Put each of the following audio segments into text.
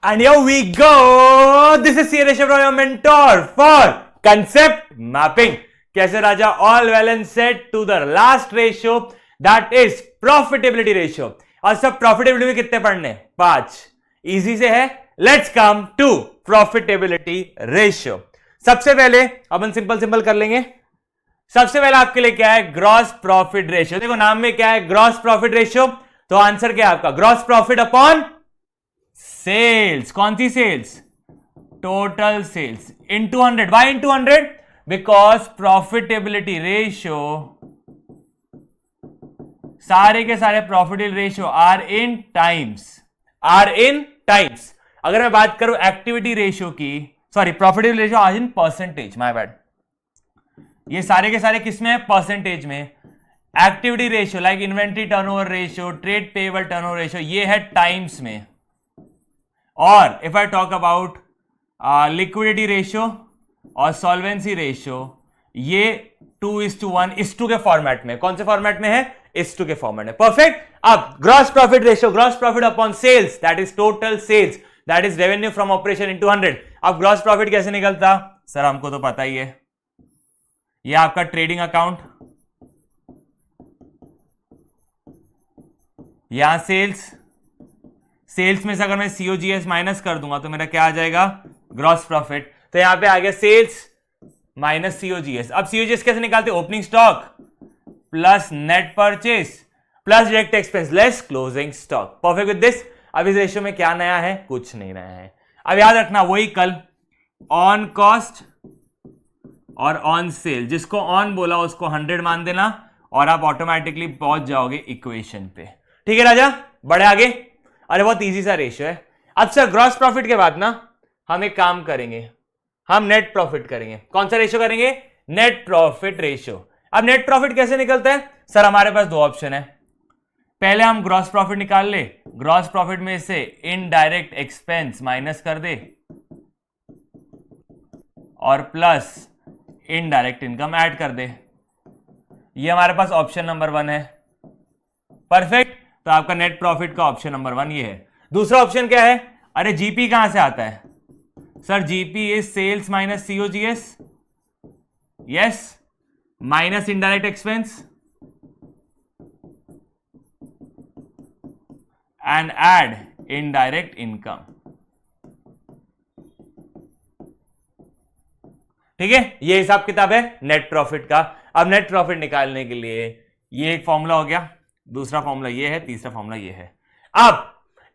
And here we go. This is CA Rishabh, your mentor for concept mapping. कैसे राजा? All well and set to the last ratio, that is profitability ratio. और सब profitability में कितने पढ़ने? 5. Easy से है. Let's come to profitability ratio. सबसे पहले अपन सिंपल कर लेंगे. सबसे पहले आपके लिए क्या है? Gross profit ratio. देखो नाम में क्या है? Gross profit ratio. तो आंसर क्या है आपका? Gross profit upon sales. कौन सी sales? Total sales into 100. Why into 100? Because profitability ratio, सारे के सारे profitability ratio are in times. अगर मैं बात करूं एक्टिविटी रेशियो की, सॉरी प्रॉफिटेबिलिटी रेशियो आज इन परसेंटेज, माय बैड. ये सारे के सारे किसमें है? परसेंटेज में. Activity ratio like inventory turnover ratio, trade payable turnover ratio, ये है टाइम्स में. और if I talk about liquidity ratio और सॉल्वेंसी रेशियो, ये 2:1:2 के फॉर्मेट में. कौन से फॉर्मेट में है? 1:2 के फॉर्मेट में. परफेक्ट. अब gross profit ratio, gross profit upon sales, that is total sales, that is revenue from operation into 100. अब ग्रॉस प्रॉफिट कैसे निकलता? सर हमको तो पता ही है. ये आपका ट्रेडिंग अकाउंट, यहां सेल्स में से अगर मैं सीओजीएस माइनस कर दूंगा तो मेरा क्या आ जाएगा? Gross profit. तो यहां पे आ गया सेल्स माइनस सीओजीएस. अब सीओजीएस कैसे निकालते? Opening stock plus net purchase plus direct expense less closing stock. Perfect with this. अब इस रेशियो में क्या नया है? कुछ नहीं नया है. अब याद रखना वही कल ऑन कॉस्ट और ऑन सेल, जिसको ऑन बोला उसको 100 मान देना और आप ऑटोमेटिकली पहुंच जाओगे इक्वेशन पे. ठीक है राजा, बढ़े आगे. अरे बहुत इजी सा रेशियो है. अब सर ग्रॉस प्रॉफिट के बाद ना हम एक काम करेंगे, हम नेट प्रॉफिट करेंगे. कौन सा रेशियो करेंगे? Net profit ratio. अब नेट प्रॉफिट कैसे निकलता है? सर हमारे पास दो ऑप्शन है. पहले हम ग्रॉस प्रॉफिट निकाल ले. ग्रॉस प्रॉफिट में से इनडायरेक्ट एक्सपेंस माइनस कर दे और प्लस इनडायरेक्ट इनकम ऐड कर दे. ये हमारे पास ऑप्शन नंबर 1 है. परफेक्ट. तो आपका नेट प्रॉफिट का ऑप्शन नंबर 1 ये है. दूसरा ऑप्शन क्या है? अरे जीपी कहां से आता है? Sir GP is sales minus COGS, yes, minus indirect expense and add indirect income. ठीक है, ये हिसाब किताब है नेट प्रॉफिट का. अब नेट प्रॉफिट निकालने के लिए ये एक फॉर्मूला हो गया, दूसरा फॉर्मूला ये है, तीसरा फॉर्मूला ये है. अब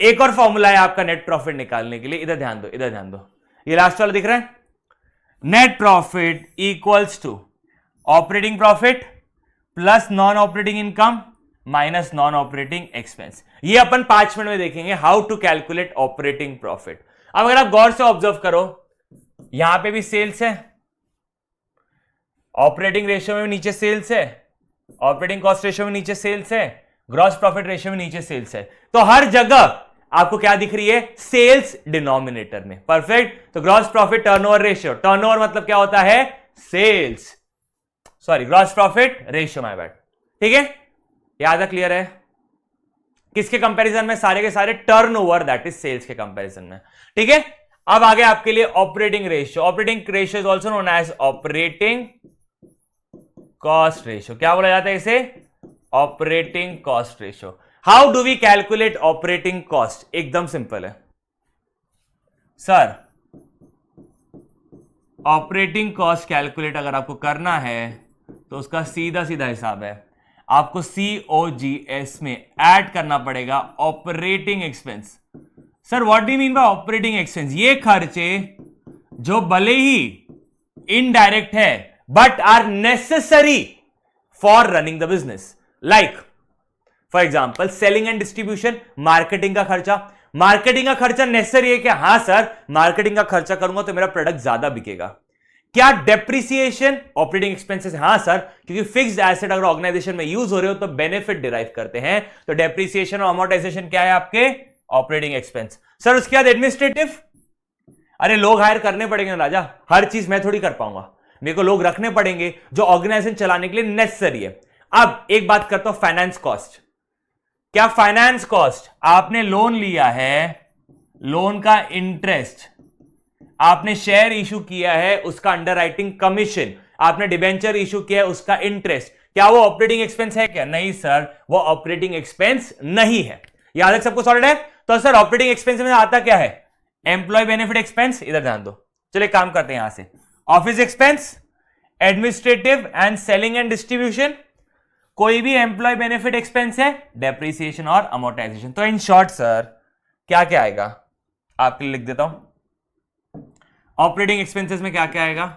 एक और फॉर्मूला है आपका नेट प्रॉफिट निकालने के लिए. इधर ध्यान दो, ये लास्ट वाला दिख रहा है. Net profit equals to operating profit plus non operating income minus non operating expense. ये अपन 5 मिनट में देखेंगे how to calculate operating profit. अब अगर आप गौर से ऑब्जर्व करो, यहां पे भी सेल्स है, ऑपरेटिंग रेशियो में भी नीचे सेल्स है, ऑपरेटिंग कॉस्ट रेशियो में नीचे सेल्स है, ग्रॉस प्रॉफिट रेशियो में नीचे सेल्स है. तो हर जगह आपको क्या दिख रही है? सेल्स डिनोमिनेटर में. परफेक्ट. तो gross profit turnover ratio, turnover मतलब क्या होता है? Sales, sorry gross profit ratio, my bad. ठीक है, याद है? क्लियर है? किसके कंपैरिजन में? सारे के सारे टर्नओवर, दैट इज सेल्स के कंपैरिजन में. ठीक है. अब आगे आपके लिए operating ratio. Operating ratio is also known as operating cost ratio. क्या बोला जाता है इसे? Operating cost ratio. How do we calculate operating cost? एकदम सिंपल है सर. ऑपरेटिंग कॉस्ट कैलकुलेट अगर आपको करना है तो उसका सीधा सीधा हिसाब है, आपको सीओजीएस में ऐड करना पड़ेगा operating expense. Sir what do you mean by operating expense? ये खर्चे जो भले ही इनडायरेक्ट है but are necessary for running the business. Like for example selling and distribution, marketing का खर्चा. मार्केटिंग का खर्चा नेसेसरी है क्या? हां सर, मार्केटिंग का खर्चा करूंगा तो मेरा प्रोडक्ट ज्यादा बिकेगा. क्या डेप्रिसिएशन? Operating expenses. हां सर, क्योंकि फिक्स्ड एसेट अगर ऑर्गेनाइजेशन में यूज हो रहे हो तो बेनिफिट डिराइव करते हैं. तो डेप्रिसिएशन और अमोर्टाइजेशन क्या है आपके? Operating expense. सर उसके बाद एडमिनिस्ट्रेटिव. अरे लोग हायर करने पड़ेंगे राजा, हर चीज मैं थोड़ी कर पाऊंगा, मेरे को लोग रखने पड़ेंगे जो ऑर्गेनाइजेशन चलाने के लिए नेसेसरी है. अब एक बात करता हूं, फाइनेंस कॉस्ट. क्या फाइनेंस कॉस्ट? आपने लोन लिया है लोन का इंटरेस्ट, आपने शेयर इशू किया है उसका अंडरराइटिंग कमीशन, आपने डिबेंचर इशू किया है उसका इंटरेस्ट, क्या वो ऑपरेटिंग एक्सपेंस है क्या? नहीं सर, वो ऑपरेटिंग एक्सपेंस नहीं है। याद है सबको सॉलिड है? तो सर ऑपरेटिंग एक्सपेंस में आता क्या है? Employee benefit expense. इधर ध्यान दो, चलिए काम करते हैं यहां से। Office expense, administrative and selling and distribution, कोई भी एम्प्लॉय बेनिफिट एक्सपेंस है, डेप्रिसिएशन और अमोर्टाइजेशन। तो इन शॉर्ट सर क्या क्या आएगा, आपके लिए लिख देता हूं। ऑपरेटिंग एक्सपेंसेस में क्या क्या आएगा?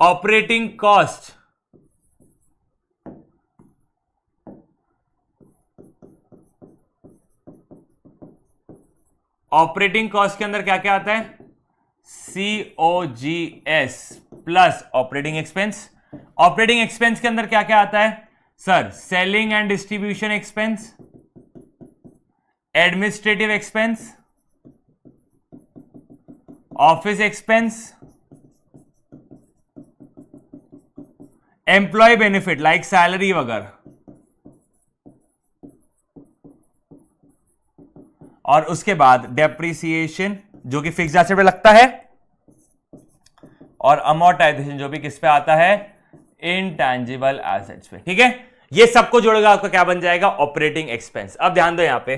ऑपरेटिंग कॉस्ट, ऑपरेटिंग कॉस्ट के अंदर क्या क्या आता है? COGS plus operating expense. Operating expense के अंदर क्या क्या आता है sir? Selling and distribution expense, administrative expense, office expense, employee benefit like salary वगैरह, और उसके बाद डेप्रिसिएशन जो कि फिक्स्ड एसेट पे लगता है, और अमोर्टाइजेशन जो भी किस पे आता है? इनटैंजिबल एसेट्स पे। ठीक है, ये सबको जोड़ेगा आपका क्या बन जाएगा? Operating expense. अब ध्यान दो यहां पे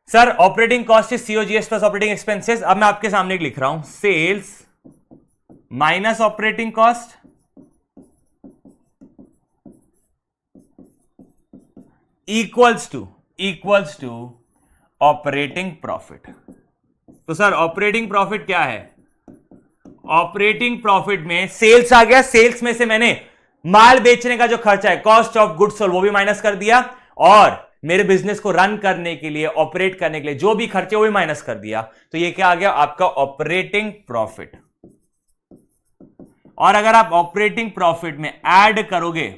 sir, operating cost is COGS plus operating expenses. अब मैं आपके सामने लिख रहा हूं, sales minus operating cost equals to operating profit. तो सर ऑपरेटिंग प्रॉफिट क्या है? ऑपरेटिंग प्रॉफिट में सेल्स आ गया, सेल्स में से मैंने माल बेचने का जो खर्चा है, कॉस्ट ऑफ गुड्स सोल्ड, वो भी माइनस कर दिया, और मेरे बिजनेस को रन करने के लिए, ऑपरेट करने के लिए जो भी खर्चे वो भी माइनस कर दिया। तो ये क्या आ गया आपका? Operating profit. और अगर आप ऑपरेटिंग प्रॉफिट में ऐड करोगे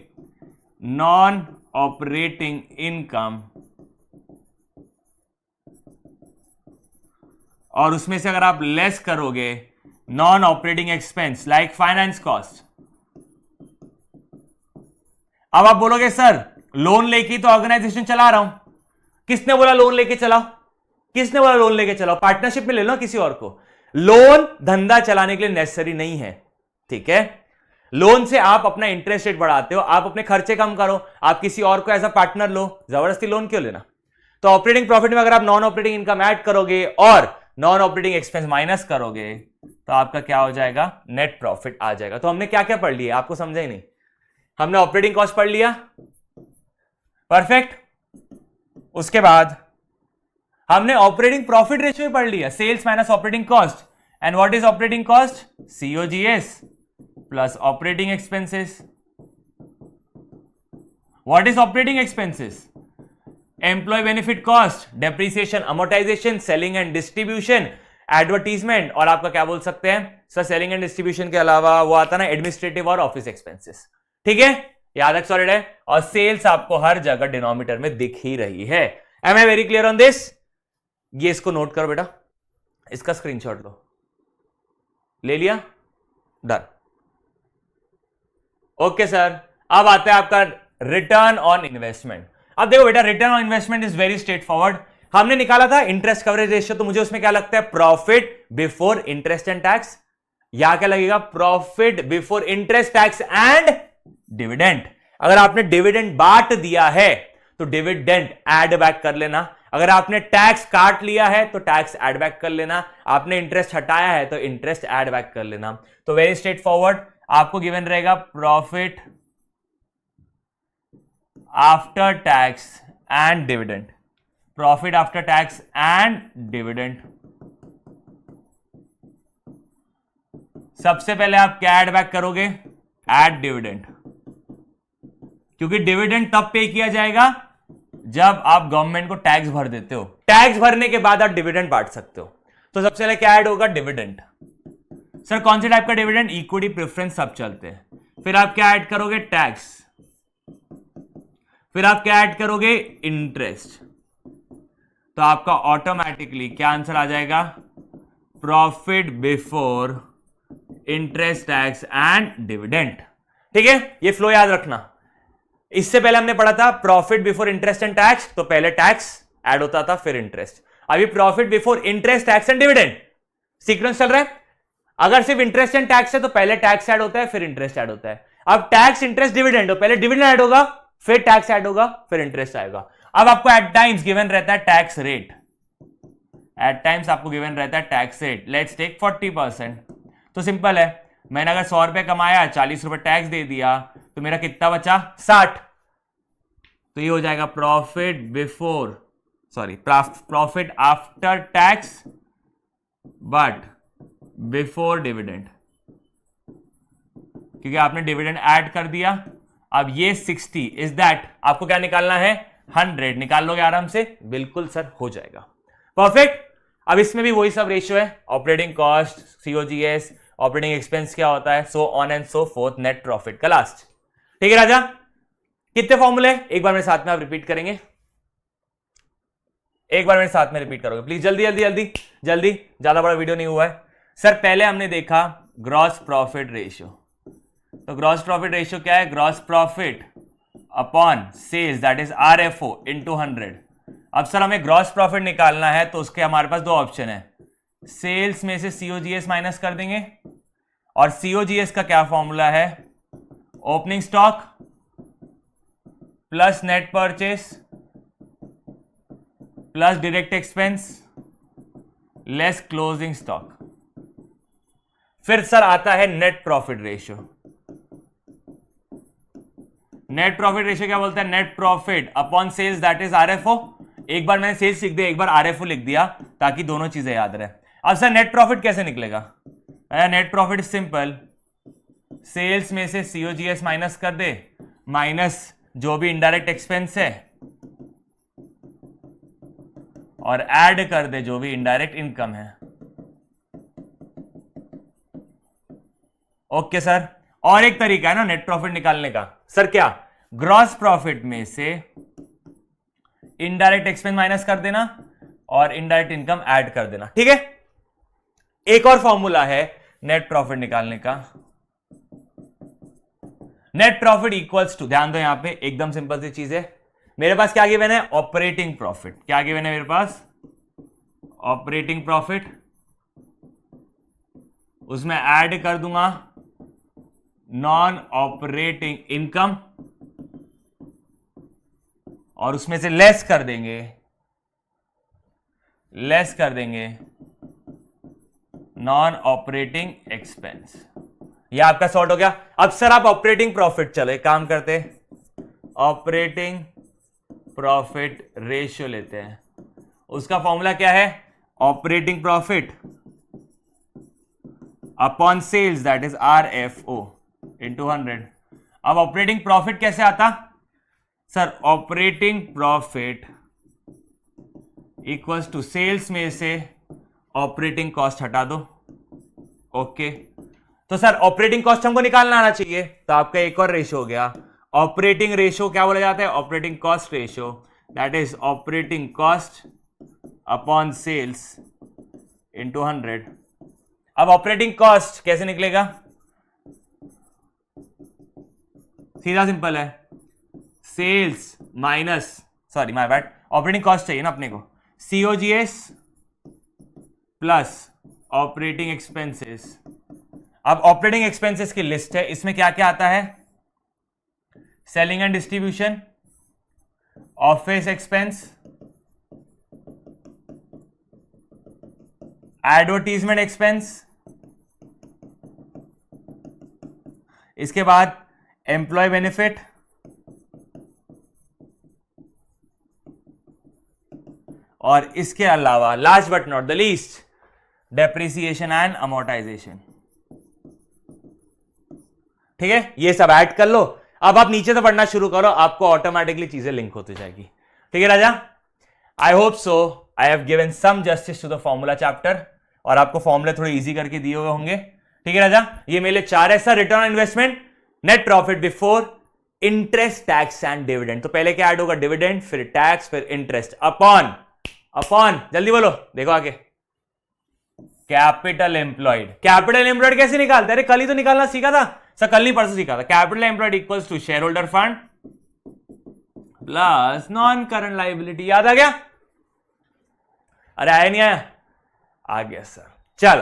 नॉन ऑपरेटिंग इनकम, और उसमें से अगर आप लेस करोगे non operating expense like finance cost, अब आप बोलोगे सर लोन लेके तो ऑर्गेनाइजेशन चला रहा हूं। किसने बोला लोन लेके चलाओ? किसने बोला लोन लेके चलाओ? पार्टनरशिप में ले लो किसी और को। लोन धंधा चलाने के लिए नेसेसरी नहीं है। ठीक है, लोन से आप अपना इंटरेस्ट रेट बढ़ाते हो, आप अपने खर्चे कम करो, आप किसी और को एज अ पार्टनर लो, जबरदस्ती लोन क्यों लेना? तो ऑपरेटिंग प्रॉफिट में अगर आप नॉन ऑपरेटिंग इनकम ऐड करोगे और नॉन ऑपरेटिंग एक्सपेंस माइनस करोगे तो आपका क्या हो जाएगा? नेट प्रॉफिट आ जाएगा। तो हमने क्या क्या पढ़ लिया? आपको समझा ही नहीं। हमने ऑपरेटिंग कॉस्ट पढ़ लिया, परफेक्ट। उसके बाद हमने ऑपरेटिंग प्रॉफिट रेशियो पढ़ लिया, sales minus operating cost. And what is operating cost? COGS plus operating expenses. What is operating expenses? Employee benefit cost, depreciation, amortisation, selling and distribution, advertisement, और आपका क्या बोल सकते हैं सर? सेलिंग एंड डिस्ट्रीब्यूशन के अलावा वो आता ना एडमिनिस्ट्रेटिव और ऑफिस एक्सपेंसेस। ठीक है, याद रख सॉलिड है। और सेल्स आपको हर जगह डिनोमिनेटर में दिख ही रही है। Am I very clear on this? ये इसको नोट करो बेटा, इसका स्क्रीनशॉट लो। ले लिया? डन। ओके सर, अब आता है आपका रिटर्न ऑन इन्वेस्टमेंट। अब देखो बेटा, return on investment is very straight forward. हमने निकाला था इंटरेस्ट कवरेज रेशियो, तो मुझे उसमें क्या लगता है? Profit before interest and tax. या क्या लगेगा? Profit before interest, tax and dividend. अगर आपने डिविडेंड बांट दिया है तो डिविडेंड ऐड बैक कर लेना, अगर आपने टैक्स काट लिया है तो टैक्स ऐड बैक कर लेना, आपने इंटरेस्ट हटाया है तो इंटरेस्ट ऐड बैक कर लेना। तो वेरी स्ट्रेट फॉरवर्ड, आपको गिवन रहेगा profit after tax and dividend, profit after tax and dividend. सबसे पहले आप क्या ऐड बैक करोगे? ऐड डिविडेंड, क्योंकि डिविडेंड तब पे किया जाएगा जब आप गवर्नमेंट को टैक्स भर देते हो। टैक्स भरने के बाद आप डिविडेंड बांट सकते हो। तो सबसे पहले क्या ऐड होगा? डिविडेंड। सर कौन से टाइप का डिविडेंड? इक्विटी, प्रेफरेंस, सब चलते हैं। फिर आप क्या ऐड करोगे? टैक्स। फिर आप क्या ऐड करोगे? इंटरेस्ट। तो आपका ऑटोमेटिकली क्या आंसर आ जाएगा? Profit before interest, tax and dividend. ठीक है, ये फ्लो याद रखना। इससे पहले हमने पढ़ा था profit before interest and tax, तो पहले टैक्स ऐड होता था फिर इंटरेस्ट। अभी profit before interest tax and dividend, sequence चल रहा है। अगर सिर्फ इंटरेस्ट एंड टैक्स है तो पहले टैक्स ऐड होता है फिर इंटरेस्ट ऐड होता है। अब टैक्स इंटरेस्ट डिविडेंड, पहले डिविडेंड ऐड होगा फिर टैक्स ऐड होगा फिर इंटरेस्ट आएगा। अब आपको एट टाइम्स गिवन रहता है टैक्स रेट, एट टाइम्स आपको गिवन रहता है टैक्स रेट, लेट्स टेक 40%। तो सिंपल है, मैंने अगर 100 रुपए कमाया 40 रुपए टैक्स दे दिया तो मेरा कितना बचा 60। तो ये हो जाएगा profit before, sorry profit after tax but before dividend, क्योंकि आपने डिविडेंड ऐड कर दिया। अब ये 60 इज दैट, आपको क्या निकालना है 100, निकाल लोगे आराम से, बिल्कुल सर हो जाएगा, परफेक्ट। अब इसमें भी वही सब रेशियो है, operating cost, COGS, operating expense क्या होता है, so on and so fourth, net profit का लास्ट। ठीक है राजा, कितने फॉर्मूले एक बार मेरे साथ में आप रिपीट करेंगे, एक बार मेरे साथ में रिपीट करोगे प्लीज, जल्दी जल्दी जल्दी जल्दी, ज्यादा बड़ा वीडियो नहीं हुआ है। सर पहले हमने देखा ग्रॉस प्रॉफिट रेशियो, तो ग्रॉस प्रॉफिट रेशियो क्या है, gross profit upon sales that is RFO into 100। अब सर हमें ग्रॉस प्रॉफिट निकालना है तो उसके हमारे पास दो ऑप्शन है, सेल्स में से सीओजीएस माइनस कर देंगे, और सीओजीएस का क्या फॉर्मूला है, opening stock plus net purchase plus direct expense less closing stock. फिर सर आता है net profit ratio. Net profit ratio क्या बोलता है, net profit upon sales that is RFO. एक बार मैंने सेल्स लिख दिया, एक बार आरएफओ लिख दिया ताकि दोनों चीजें याद रहे। अब सर नेट प्रॉफिट कैसे निकलेगा, नेट प्रॉफिट सिंपल, सेल्स में से सीओजीएस माइनस कर दे माइनस जो भी इनडायरेक्ट एक्सपेंस है और ऐड कर दे जो भी इनडायरेक्ट इनकम है। ओके सर, और एक तरीका है ना नेट प्रॉफिट निकालने का, सर क्या, ग्रॉस प्रॉफिट में से इनडायरेक्ट एक्सपेंस माइनस कर देना और इनडायरेक्ट इनकम ऐड कर देना। ठीक है, एक और फॉर्मूला है नेट प्रॉफिट निकालने का, नेट प्रॉफिट इक्वल्स टू, ध्यान दो यहां पे एकदम सिंपल सी चीज है, मेरे पास क्या गिवन है, ऑपरेटिंग प्रॉफिट, क्या गिवन है मेरे पास, ऑपरेटिंग प्रॉफिट, उसमें ऐड कर दूंगा नॉन ऑपरेटिंग इनकम और उसमें से लेस कर देंगे नॉन ऑपरेटिंग एक्सपेंस। यह आपका सॉर्ट हो गया। अब सर आप ऑपरेटिंग प्रॉफिट, चलो एक काम करते, ऑपरेटिंग प्रॉफिट रेशियो लेते हैं, उसका फॉर्मूला क्या है, operating profit upon sales that is RFO into 100। अब ऑपरेटिंग प्रॉफिट कैसे आता, sir operating profit equals to sales में से ऑपरेटिंग कॉस्ट हटा दो। ओके, तो सर ऑपरेटिंग कॉस्ट हमको निकालना आना चाहिए, तो आपका एक और रेशियो हो गया, ऑपरेटिंग रेशियो क्या बोला जाता है, operating cost ratio that is operating cost upon sales into 100। अब ऑपरेटिंग कॉस्ट कैसे निकलेगा, सीधा सिंपल है, sales minus, sorry my bad, operating cost चाहिए ना अपने को, सीओजीएस प्लस ऑपरेटिंग एक्सपेंसेस। अब ऑपरेटिंग एक्सपेंसेस की लिस्ट है, इसमें क्या क्या आता है, selling and distribution, office expense, advertisement expense, इसके बाद एम्प्लॉय बेनिफिट, और इसके अलावा last but not the least depreciation and amortisation. ठीक है, ये सब ऐड कर लो। अब आप नीचे से पढ़ना शुरू करो, आपको ऑटोमेटिकली चीजें लिंक होती जाएगी। ठीक है राजा, I hope so I have given some justice to the formula chapter, और आपको फॉर्मूले थोड़े इजी करके दिए हुए होंगे। ठीक है राजा, ये मेरे 4 है sir, return on investment, net profit before interest tax and dividend, तो पहले क्या ऐड होगा, डिविडेंड फिर टैक्स फिर इंटरेस्ट, अपॉन जल्दी बोलो, देखो आगे, कैपिटल एम्प्लॉयड। कैपिटल एम्प्लॉयड कैसे निकालते हैं, अरे कल ही तो निकालना सीखा था सर, कल नहीं परसों सीखा था। Capital employed equals to shareholder fund plus non current liability. याद आ गया? अरे आया नहीं आया? आ गया सर। चलो,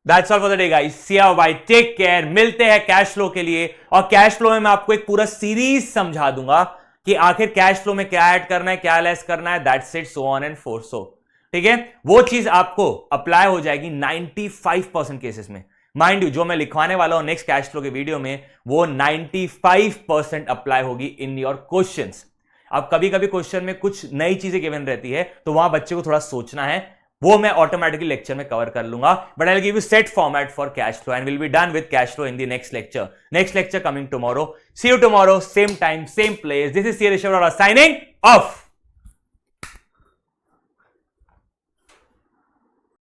that's all for the day guys. See you bye, take care. मिलते हैं कैश फ्लो के लिए, और कैश फ्लो में मैं आपको एक पूरा सीरीज समझा दूंगा कि आखिर कैश फ्लो में क्या ऐड करना है, क्या लेस करना है, that's it, so on and four so. ठीक है, वो चीज आपको अप्लाई हो जाएगी 95% केसेस में। माइंड यू, जो मैं लिखवाने वाला हूं नेक्स्ट कैश फ्लो के वीडियो में, वो 95% अप्लाई होगी इन योर क्वेश्चंस। अब कभी कभी क्वेश्चन में कुछ नई चीजें गिवन रहती है, तो वहां बच्चे को थोड़ा सोचना है, वो मैं ऑटोमेटिकली लेक्चर में कवर कर लूंगा। But I will give you set format for cash flow and will be done with cash flow in the next lecture. Next lecture coming tomorrow. See you tomorrow, same time, same place. This is C Rishabh signing of.